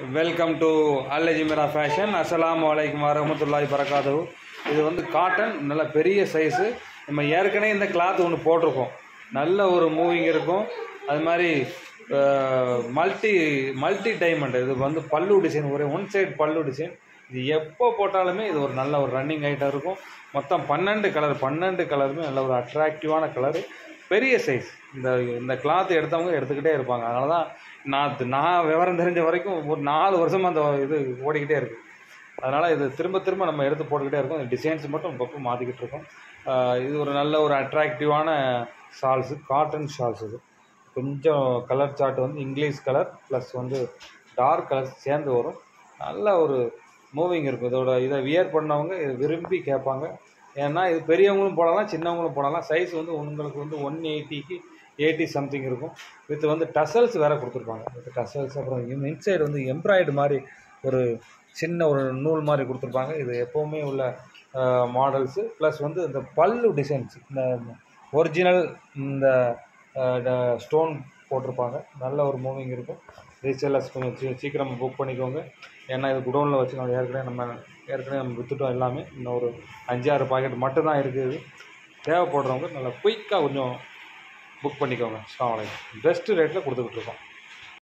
Welcome to Al Ajmera fashion. அஸ்ஸலாமு அலைக்கும் வரஹ்மத்துல்லாஹி வரகாத்துஹு. இது வந்து காட்டன், நல்ல பெரிய சைஸு. நம்ம ஏற்கனவே இந்த கிளாத் ஒன்று போட்டிருக்கோம், நல்ல ஒரு மூவிங் இருக்கும். அது மாதிரி மல்டி டைமண்ட். இது வந்து பல்லு டிசைன், ஒரே ஒன் சைடு பல்லு டிசைன். இது எப்போ போட்டாலுமே இது ஒரு நல்ல ஒரு ரன்னிங் ஐட்டம் இருக்கும். மொத்தம் 12 கலருமே நல்ல ஒரு அட்ராக்டிவான கலரு, பெரிய சைஸ். இந்த கிளாத் எடுத்தவங்க எடுத்துக்கிட்டே இருப்பாங்க. அதனால தான் நான் விவரம் தெரிஞ்ச வரைக்கும் ஒரு 4 வருஷமாக அந்த இது ஓடிக்கிட்டே இருக்குது. அதனால் இது திரும்ப நம்ம எடுத்து போட்டுக்கிட்டே இருக்கோம். டிசைன்ஸ் மட்டும் பக்கம் மாற்றிக்கிட்டு இருக்கோம். இது ஒரு நல்ல ஒரு அட்ராக்டிவான ஷால்ஸு, காட்டன் ஷால்ஸ். இது கொஞ்சம் கலர் சார்ட் வந்து இங்கிலீஷ் கலர் ப்ளஸ் வந்து டார்க் கலர்ஸ் சேர்ந்து வரும். நல்ல ஒரு மூவிங் இருக்கும். இதை வியர் பண்ணவங்க இதை விரும்பி கேட்பாங்க. ஏன்னா இது பெரியவங்களும் போடலாம், சின்னவங்களும் போடலாம். சைஸ் வந்து உங்களுக்கு வந்து 180க்கு 80 சம்திங் இருக்கும். வித் வந்து டசல்ஸ் வேறு கொடுத்துருப்பாங்க. வித் டசல்ஸ், அப்புறம் இன்சைடு வந்து எம்ப்ராய்டு மாதிரி ஒரு சின்ன ஒரு நூல் மாதிரி கொடுத்துருப்பாங்க. இது எப்போவுமே உள்ள மாடல்ஸு. ப்ளஸ் வந்து இந்த பல்லு டிசைன்ஸ், இந்த ஒரிஜினல் இந்த ஸ்டோன் போட்டிருப்பாங்க. நல்ல ஒரு மூவிங் இருக்கும். ரீசேலர்ஸ் கொஞ்சம் சீக்கிரம் புக் பண்ணிக்கோங்க. ஏன்னா இது குடோனில் வச்சு நம்ம ஏற்கனவே விற்றுட்டோம் எல்லாமே. இன்னும் ஒரு 5-6 பாக்கெட் மட்டும்தான் இருக்குது. தேவைப்படுறவங்க நல்லா குயிக்காக கொஞ்சம் புக் பண்ணிக்கோங்க. அஸ்ஸலாமு அலைக்கும். பெஸ்ட்டு ரேட்டில் கொடுத்துக்கிட்டு இருக்கோம்.